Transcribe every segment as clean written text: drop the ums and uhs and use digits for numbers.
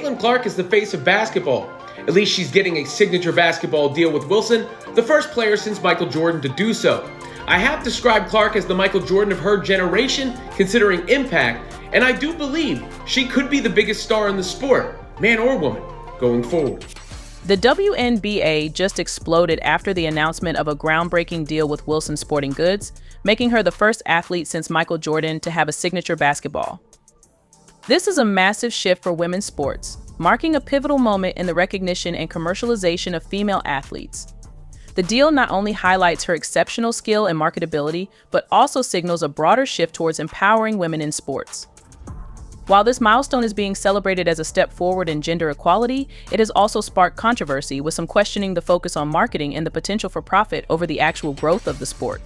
Caitlin Clark is the face of basketball. At least she's getting a signature basketball deal with Wilson, the first player since Michael Jordan to do so. I have described Clark as the Michael Jordan of her generation, considering impact, and I do believe she could be the biggest star in the sport, man or woman, going forward. The WNBA just exploded after the announcement of a groundbreaking deal with Wilson Sporting Goods, making her the first athlete since Michael Jordan to have a signature basketball. This is a massive shift for women's sports, marking a pivotal moment in the recognition and commercialization of female athletes. The deal not only highlights her exceptional skill and marketability, but also signals a broader shift towards empowering women in sports. While this milestone is being celebrated as a step forward in gender equality, it has also sparked controversy, with some questioning the focus on marketing and the potential for profit over the actual growth of the sport.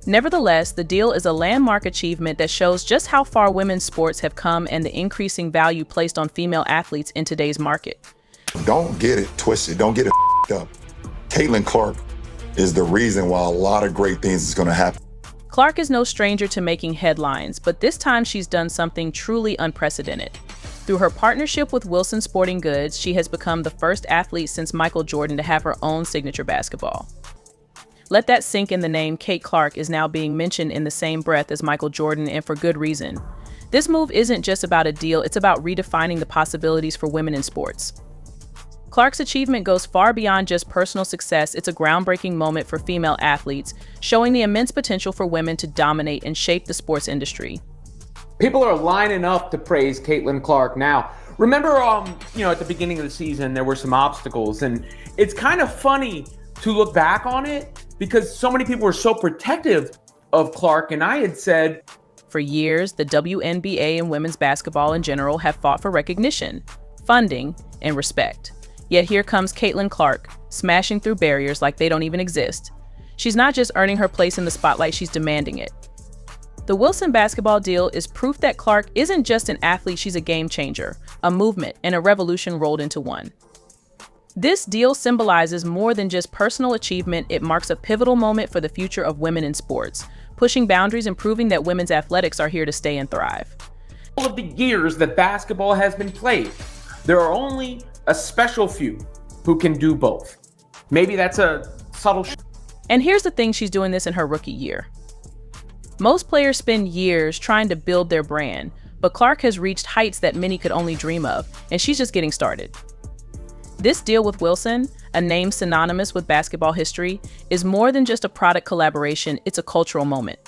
Nevertheless, the deal is a landmark achievement that shows just how far women's sports have come and the increasing value placed on female athletes in today's market. Don't get it twisted. Don't get it up. Caitlin Clark is the reason why a lot of great things is going to happen. Clark is no stranger to making headlines, but this time she's done something truly unprecedented. Through her partnership with Wilson Sporting Goods, she has become the first athlete since Michael Jordan to have her own signature basketball. Let that sink in. The name Kate Clark is now being mentioned in the same breath as Michael Jordan, and for good reason. This move isn't just about a deal, it's about redefining the possibilities for women in sports. Clark's achievement goes far beyond just personal success. It's a groundbreaking moment for female athletes, showing the immense potential for women to dominate and shape the sports industry. People are lining up to praise Caitlin Clark now. Remember, at the beginning of the season, there were some obstacles, and it's kind of funny to look back on it because so many people were so protective of Clark, and I had said, for years, the WNBA and women's basketball in general have fought for recognition, funding, and respect. Yet here comes Caitlin Clark, smashing through barriers like they don't even exist. She's not just earning her place in the spotlight, she's demanding it. The Wilson basketball deal is proof that Clark isn't just an athlete, she's a game changer, a movement, and a revolution rolled into one. This deal symbolizes more than just personal achievement. It marks a pivotal moment for the future of women in sports, pushing boundaries and proving that women's athletics are here to stay and thrive. All of the years that basketball has been played, there are only a special few who can do both. Maybe that's a subtle And here's the thing, she's doing this in her rookie year. Most players spend years trying to build their brand, but Clark has reached heights that many could only dream of, and she's just getting started. This deal with Wilson, a name synonymous with basketball history, is more than just a product collaboration, it's a cultural moment.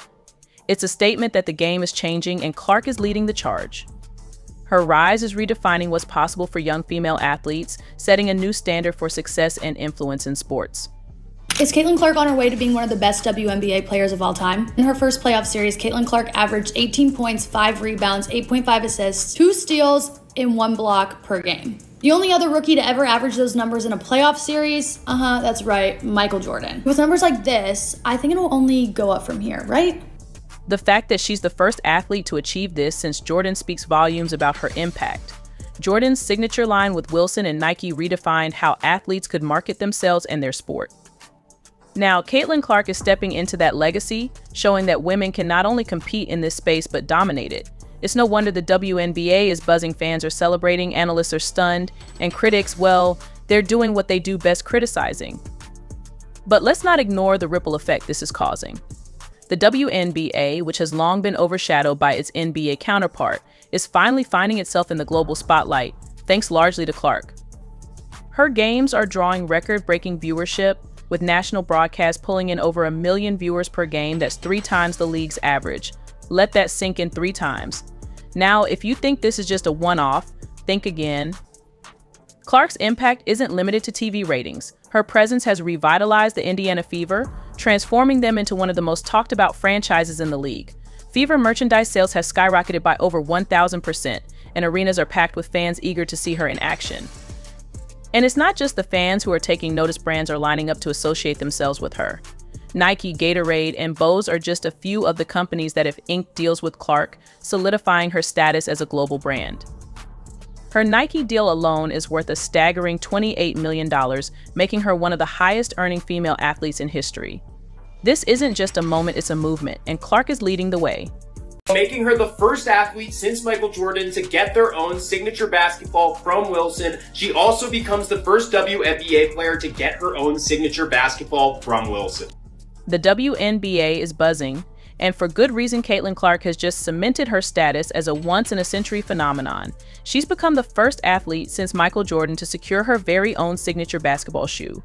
It's a statement that the game is changing and Clark is leading the charge. Her rise is redefining what's possible for young female athletes, setting a new standard for success and influence in sports. Is Caitlin Clark on her way to being one of the best WNBA players of all time? In her first playoff series, Caitlin Clark averaged 18 points, 5 rebounds, 8.5 assists, 2 steals, and 1 block per game. The only other rookie to ever average those numbers in a playoff series, that's right, Michael Jordan. With numbers like this, I think it'll only go up from here, right? The fact that she's the first athlete to achieve this since Jordan speaks volumes about her impact. Jordan's signature line with Wilson and Nike redefined how athletes could market themselves and their sport. Now, Caitlin Clark is stepping into that legacy, showing that women can not only compete in this space but dominate it. It's no wonder the WNBA is buzzing, fans are celebrating, analysts are stunned, and critics, well, they're doing what they do best, criticizing. But let's not ignore the ripple effect this is causing. The WNBA, which has long been overshadowed by its NBA counterpart, is finally finding itself in the global spotlight, thanks largely to Clark. Her games are drawing record-breaking viewership, with national broadcasts pulling in over 1 million viewers per game. That's 3 times the league's average. Let that sink in 3 times. Now, if you think this is just a one-off, think again. Clark's impact isn't limited to TV ratings. Her presence has revitalized the Indiana Fever, transforming them into one of the most talked about franchises in the league. Fever merchandise sales has skyrocketed by over 1,000%, and arenas are packed with fans eager to see her in action. And it's not just the fans who are taking notice, brands are lining up to associate themselves with her. Nike, Gatorade, and Bose are just a few of the companies that have inked deals with Clark, solidifying her status as a global brand. Her Nike deal alone is worth a staggering $28 million, making her one of the highest-earning female athletes in history. This isn't just a moment, it's a movement, and Clark is leading the way. making her the first athlete since Michael Jordan to get their own signature basketball from Wilson. She also becomes the first WNBA player to get her own signature basketball from Wilson. The WNBA is buzzing, and for good reason. Caitlin Clark has just cemented her status as a once-in-a-century phenomenon. She's become the first athlete since Michael Jordan to secure her very own signature basketball shoe.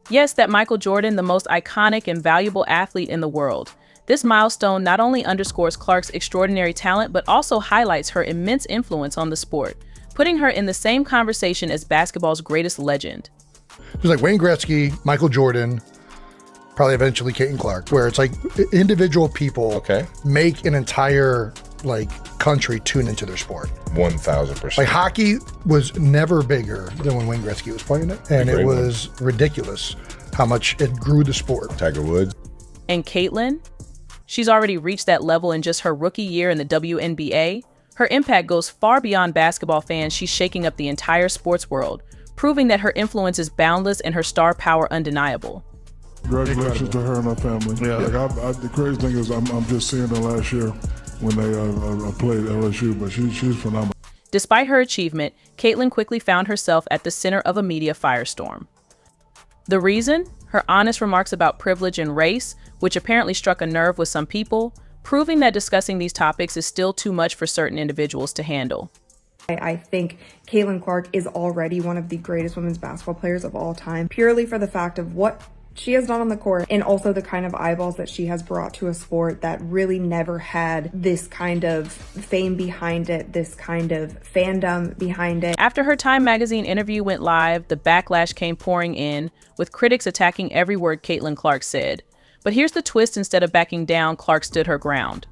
Yes, that Michael Jordan, the most iconic and valuable athlete in the world. This milestone not only underscores Clark's extraordinary talent, but also highlights her immense influence on the sport, putting her in the same conversation as basketball's greatest legend. It was like Wayne Gretzky, Michael Jordan, probably eventually Caitlin Clark, where it's like individual people make an entire country tune into their sport. 1,000%. Like hockey was never bigger than when Wayne Gretzky was playing it, and it was ridiculous how much it grew the sport. Tiger Woods. And Caitlin? She's already reached that level in just her rookie year in the WNBA. Her impact goes far beyond basketball fans. She's shaking up the entire sports world, proving that her influence is boundless and her star power undeniable. Congratulations to her and her family. Yeah. The crazy thing is I'm just seeing her last year when they played LSU, but she's phenomenal. Despite her achievement, Caitlin quickly found herself at the center of a media firestorm. The reason? Her honest remarks about privilege and race, which apparently struck a nerve with some people, proving that discussing these topics is still too much for certain individuals to handle. I think Caitlin Clark is already one of the greatest women's basketball players of all time, purely for the fact of what she has done on the court and also the kind of eyeballs that she has brought to a sport that really never had this kind of fame behind it, this kind of fandom behind it. After her Time magazine interview went live, the backlash came pouring in, with critics attacking every word Caitlin Clark said. But here's the twist: instead of backing down, Clark stood her ground.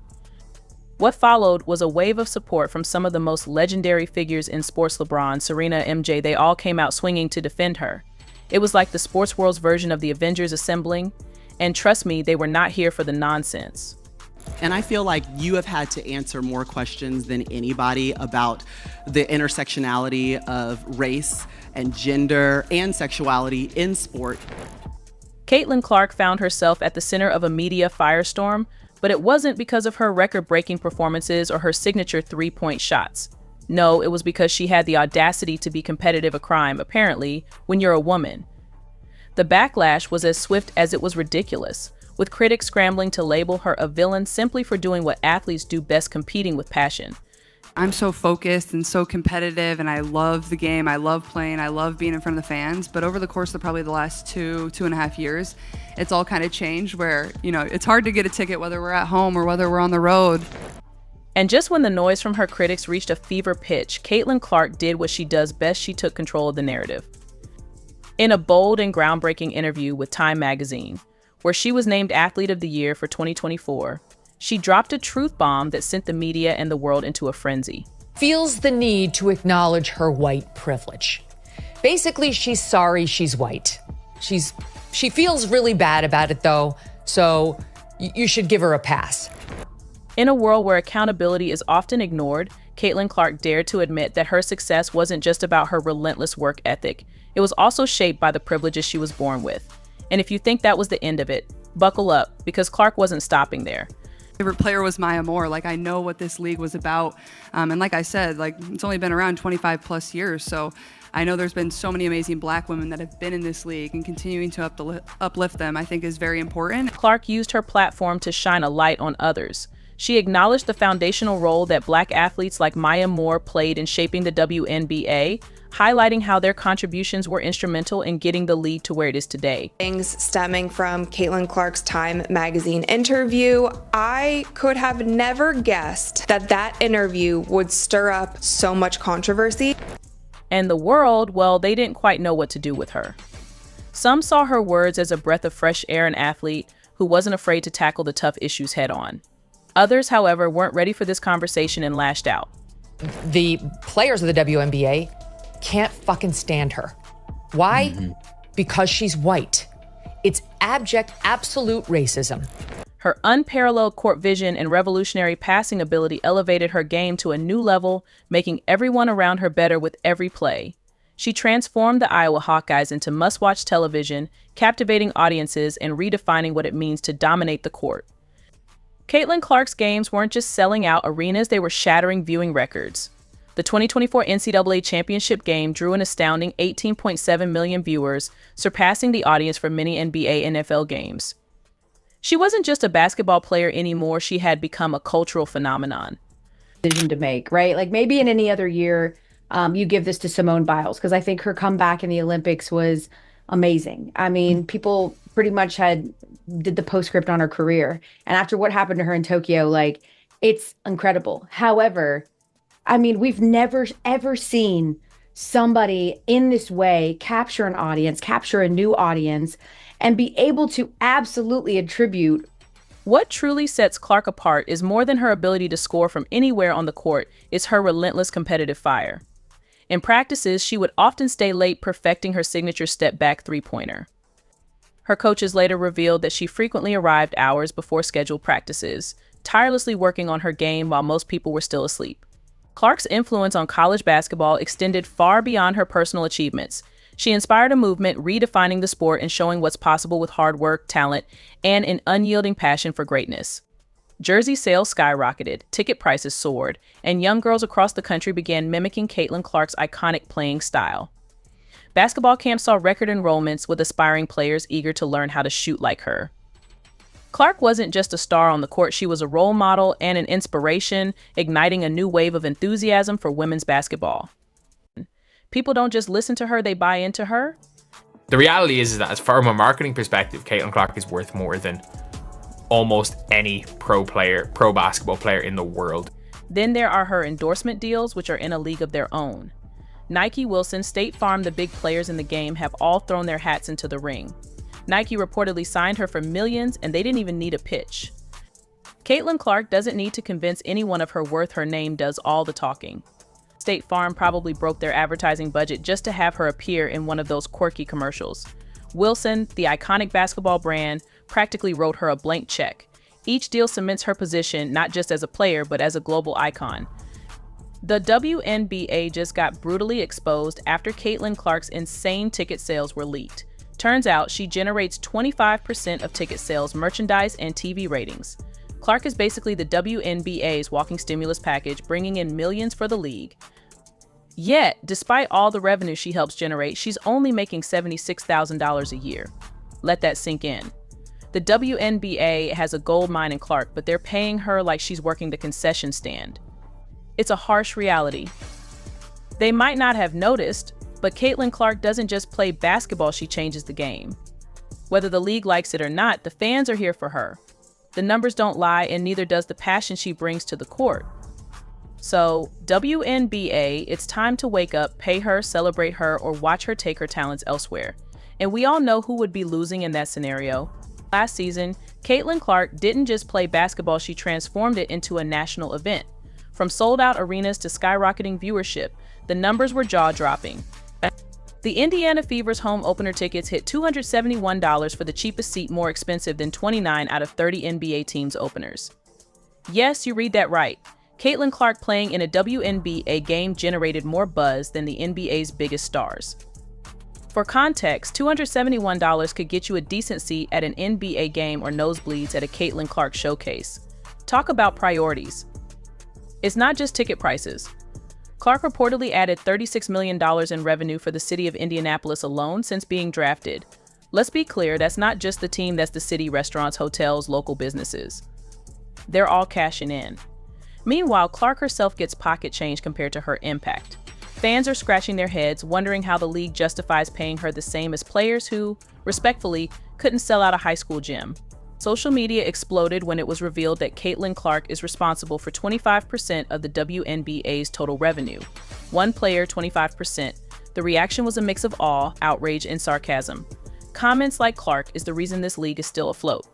What followed was a wave of support from some of the most legendary figures in sports. LeBron, Serena, MJ, they all came out swinging to defend her. It was like the sports world's version of the Avengers assembling, and trust me, they were not here for the nonsense. And I feel like you have had to answer more questions than anybody about the intersectionality of race and gender and sexuality in sport. Caitlin Clark found herself at the center of a media firestorm, but it wasn't because of her record-breaking performances or her signature three-point shots. No, it was because she had the audacity to be competitive, a crime, apparently, when you're a woman. The backlash was as swift as it was ridiculous, with critics scrambling to label her a villain simply for doing what athletes do best, competing with passion. I'm so focused and so competitive, and I love the game. I love playing. I love being in front of the fans. But over the course of probably the last two and a half years, it's all kind of changed where, it's hard to get a ticket whether we're at home or whether we're on the road. And just when the noise from her critics reached a fever pitch, Caitlin Clark did what she does best. She took control of the narrative. In a bold and groundbreaking interview with Time magazine, where she was named Athlete of the Year for 2024, she dropped a truth bomb that sent the media and the world into a frenzy. Feels the need to acknowledge her white privilege. Basically, she's sorry she's white. She feels really bad about it, though, so you should give her a pass. In a world where accountability is often ignored, Caitlin Clark dared to admit that her success wasn't just about her relentless work ethic. It was also shaped by the privileges she was born with. And if you think that was the end of it, buckle up, because Clark wasn't stopping there. Favorite player was Maya Moore. I know what this league was about. And like I said, it's only been around 25 plus years. So I know there's been so many amazing black women that have been in this league, and continuing to uplift them, I think, is very important. Clark used her platform to shine a light on others. She acknowledged the foundational role that black athletes like Maya Moore played in shaping the WNBA, highlighting how their contributions were instrumental in getting the league to where it is today. Things stemming from Caitlin Clark's Time magazine interview, I could have never guessed that interview would stir up so much controversy. And the world, well, they didn't quite know what to do with her. Some saw her words as a breath of fresh air, an athlete who wasn't afraid to tackle the tough issues head on. Others, however, weren't ready for this conversation and lashed out. The players of the WNBA can't fucking stand her. Why? Because she's white. It's abject, absolute racism. Her unparalleled court vision and revolutionary passing ability elevated her game to a new level, making everyone around her better with every play. She transformed the Iowa Hawkeyes into must-watch television, captivating audiences and redefining what it means to dominate the court. Caitlin Clark's games weren't just selling out arenas, they were shattering viewing records. The 2024 NCAA Championship game drew an astounding 18.7 million viewers, surpassing the audience for many NBA and NFL games. She wasn't just a basketball player anymore, she had become a cultural phenomenon. Decision to make, right? Like maybe in any other year, you give this to Simone Biles, because I think her comeback in the Olympics was amazing. I mean, people pretty much did the postscript on her career. And after what happened to her in Tokyo, like, it's incredible. However, I mean, we've never, ever seen somebody in this way capture an audience, capture a new audience, and be able to absolutely attribute. What truly sets Clark apart is more than her ability to score from anywhere on the court, it's her relentless competitive fire. In practices, she would often stay late perfecting her signature step-back three-pointer. Her coaches later revealed that she frequently arrived hours before scheduled practices, tirelessly working on her game while most people were still asleep. Clark's influence on college basketball extended far beyond her personal achievements. She inspired a movement redefining the sport and showing what's possible with hard work, talent, and an unyielding passion for greatness. Jersey sales skyrocketed, ticket prices soared, and young girls across the country began mimicking Caitlin Clark's iconic playing style. Basketball camps saw record enrollments with aspiring players eager to learn how to shoot like her. Clark wasn't just a star on the court, she was a role model and an inspiration, igniting a new wave of enthusiasm for women's basketball. People don't just listen to her, they buy into her. The reality is that from a marketing perspective, Caitlin Clark is worth more than almost any pro basketball player in the world. Then there are her endorsement deals, which are in a league of their own. Nike, Wilson, State Farm, the big players in the game have all thrown their hats into the ring. Nike reportedly signed her for millions, and they didn't even need a pitch. Caitlin Clark doesn't need to convince anyone of her worth, her name does all the talking. State Farm probably broke their advertising budget just to have her appear in one of those quirky commercials. Wilson, the iconic basketball brand, practically wrote her a blank check. Each deal cements her position not just as a player, but as a global icon. The WNBA just got brutally exposed after Caitlin Clark's insane ticket sales were leaked. Turns out she generates 25% of ticket sales, merchandise, and TV ratings. Clark is basically the WNBA's walking stimulus package, bringing in millions for the league. Yet, despite all the revenue she helps generate, she's only making $76,000 a year. Let that sink in. The WNBA has a gold mine in Clark, but they're paying her like she's working the concession stand. It's a harsh reality. They might not have noticed, but Caitlin Clark doesn't just play basketball, she changes the game. Whether the league likes it or not, the fans are here for her. The numbers don't lie, and neither does the passion she brings to the court. So, WNBA, it's time to wake up, pay her, celebrate her, or watch her take her talents elsewhere. And we all know who would be losing in that scenario. Last season, Caitlin Clark didn't just play basketball, she transformed it into a national event. From sold-out arenas to skyrocketing viewership, the numbers were jaw-dropping. The Indiana Fever's home opener tickets hit $271 for the cheapest seat, more expensive than 29 out of 30 NBA teams' openers. Yes, you read that right. Caitlin Clark playing in a WNBA game generated more buzz than the NBA's biggest stars. For context, $271 could get you a decent seat at an NBA game or nosebleeds at a Caitlin Clark showcase. Talk about priorities. It's not just ticket prices. Clark reportedly added $36 million in revenue for the city of Indianapolis alone since being drafted. Let's be clear, that's not just the team, that's the city, restaurants, hotels, local businesses. They're all cashing in. Meanwhile, Clark herself gets pocket change compared to her impact. Fans are scratching their heads, wondering how the league justifies paying her the same as players who, respectfully, couldn't sell out a high school gym. Social media exploded when it was revealed that Caitlin Clark is responsible for 25% of the WNBA's total revenue. One player, 25%. The reaction was a mix of awe, outrage, and sarcasm. Comments like Clark is the reason this league is still afloat.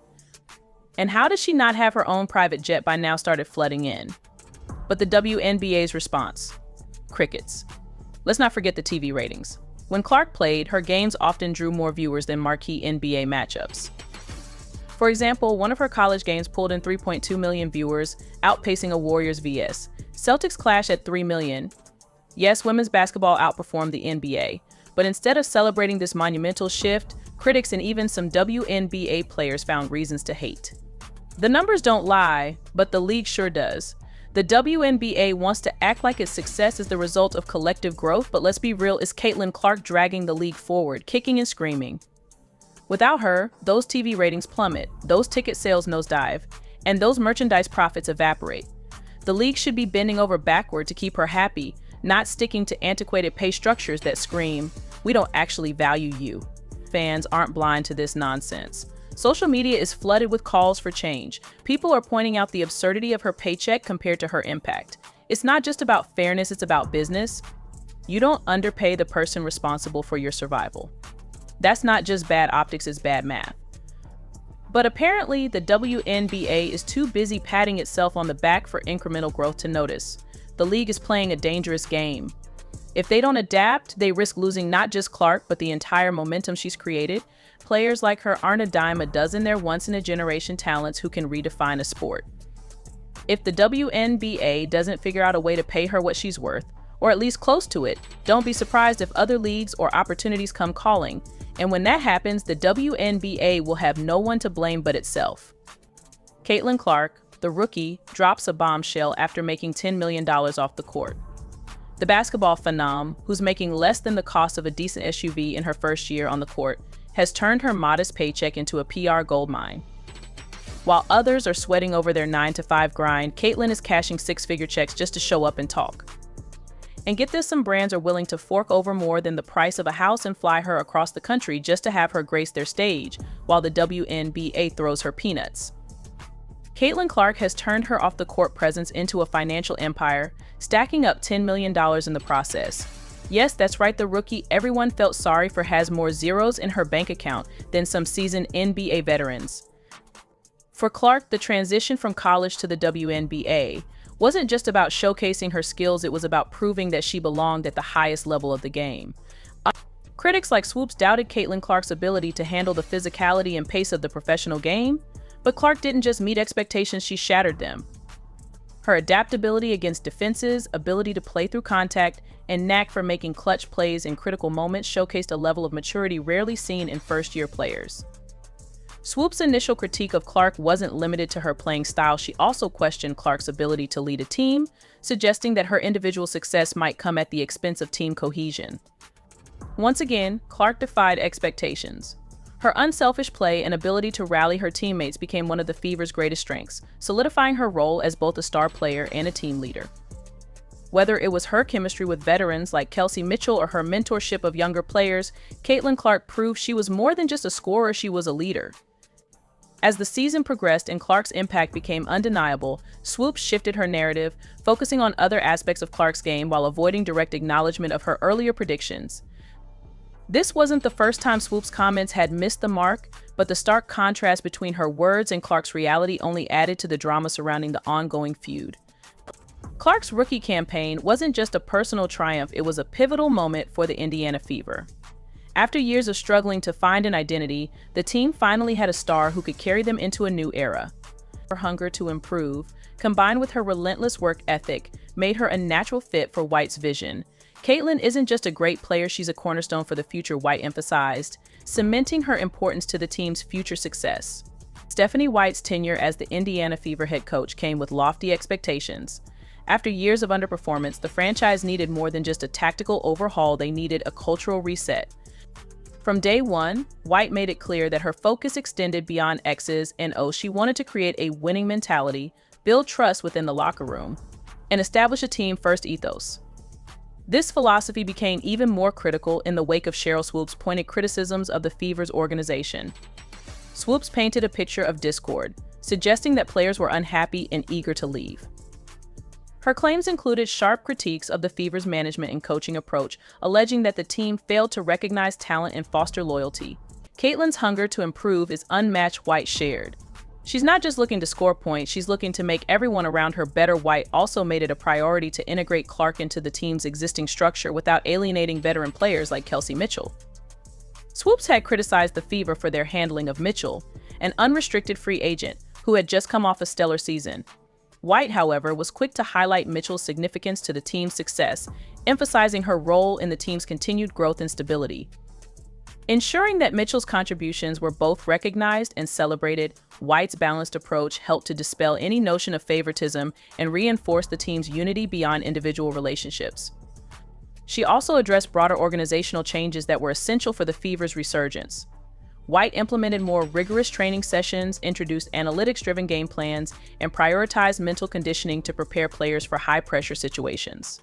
And how does she not have her own private jet by now started flooding in? But the WNBA's response? Crickets. Let's not forget the TV ratings. When Clark played, her games often drew more viewers than marquee NBA matchups. For example, one of her college games pulled in 3.2 million viewers, outpacing a Warriors vs. Celtics clash at 3 million. Yes, women's basketball outperformed the NBA, but instead of celebrating this monumental shift, critics and even some WNBA players found reasons to hate. The numbers don't lie, but the league sure does. The WNBA wants to act like its success is the result of collective growth, but let's be real, it's Caitlin Clark dragging the league forward, kicking and screaming. Without her, those TV ratings plummet, those ticket sales nosedive, and those merchandise profits evaporate. The league should be bending over backward to keep her happy, not sticking to antiquated pay structures that scream, "We don't actually value you." Fans aren't blind to this nonsense. Social media is flooded with calls for change. People are pointing out the absurdity of her paycheck compared to her impact. It's not just about fairness, it's about business. You don't underpay the person responsible for your survival. That's not just bad optics, it's bad math. But apparently, the WNBA is too busy patting itself on the back for incremental growth to notice. The league is playing a dangerous game. If they don't adapt, they risk losing not just Clark, but the entire momentum she's created. Players like her aren't a dime a dozen, they're once-in-a-generation talents who can redefine a sport. If the WNBA doesn't figure out a way to pay her what she's worth, or at least close to it, don't be surprised if other leagues or opportunities come calling. And when that happens, the WNBA will have no one to blame but itself. Caitlin Clark, the rookie, drops a bombshell after making $10 million off the court. The basketball phenom, who's making less than the cost of a decent SUV in her first year on the court, has turned her modest paycheck into a PR goldmine. While others are sweating over their 9-to-5 grind, Caitlin is cashing six-figure checks just to show up and talk. And get this, some brands are willing to fork over more than the price of a house and fly her across the country just to have her grace their stage, while the WNBA throws her peanuts. Caitlin Clark has turned her off-the-court presence into a financial empire, stacking up $10 million in the process. Yes, that's right, the rookie everyone felt sorry for has more zeros in her bank account than some seasoned NBA veterans. For Clark, the transition from college to the WNBA wasn't just about showcasing her skills, it was about proving that she belonged at the highest level of the game. Critics like Swoops doubted Caitlin Clark's ability to handle the physicality and pace of the professional game, but Clark didn't just meet expectations, she shattered them. Her adaptability against defenses, ability to play through contact, and knack for making clutch plays in critical moments showcased a level of maturity rarely seen in first-year players. Swoop's initial critique of Clark wasn't limited to her playing style, she also questioned Clark's ability to lead a team, suggesting that her individual success might come at the expense of team cohesion. Once again, Clark defied expectations. Her unselfish play and ability to rally her teammates became one of the Fever's greatest strengths, solidifying her role as both a star player and a team leader. Whether it was her chemistry with veterans like Kelsey Mitchell or her mentorship of younger players, Caitlin Clark proved she was more than just a scorer, she was a leader. As the season progressed and Clark's impact became undeniable, Swoop shifted her narrative, focusing on other aspects of Clark's game while avoiding direct acknowledgement of her earlier predictions. This wasn't the first time Swoop's comments had missed the mark, but the stark contrast between her words and Clark's reality only added to the drama surrounding the ongoing feud. Clark's rookie campaign wasn't just a personal triumph, it was a pivotal moment for the Indiana Fever. After years of struggling to find an identity, the team finally had a star who could carry them into a new era. Her hunger to improve, combined with her relentless work ethic, made her a natural fit for White's vision. Caitlin isn't just a great player, she's a cornerstone for the future, White emphasized, cementing her importance to the team's future success. Stephanie White's tenure as the Indiana Fever head coach came with lofty expectations. After years of underperformance, the franchise needed more than just a tactical overhaul, they needed a cultural reset. From day one, White made it clear that her focus extended beyond X's and O's. She wanted to create a winning mentality, build trust within the locker room, and establish a team-first ethos. This philosophy became even more critical in the wake of Sheryl Swoop's pointed criticisms of the Fever's organization. Swoops painted a picture of discord, suggesting that players were unhappy and eager to leave. Her claims included sharp critiques of the Fever's management and coaching approach, alleging that the team failed to recognize talent and foster loyalty. Caitlin's hunger to improve is unmatched, White shared. She's not just looking to score points, she's looking to make everyone around her better. White also made it a priority to integrate Clark into the team's existing structure without alienating veteran players like Kelsey Mitchell. Swoops had criticized the Fever for their handling of Mitchell, an unrestricted free agent who had just come off a stellar season. White, however, was quick to highlight Mitchell's significance to the team's success, emphasizing her role in the team's continued growth and stability. Ensuring that Mitchell's contributions were both recognized and celebrated, White's balanced approach helped to dispel any notion of favoritism and reinforce the team's unity beyond individual relationships. She also addressed broader organizational changes that were essential for the Fever's resurgence. White implemented more rigorous training sessions, introduced analytics-driven game plans, and prioritized mental conditioning to prepare players for high-pressure situations.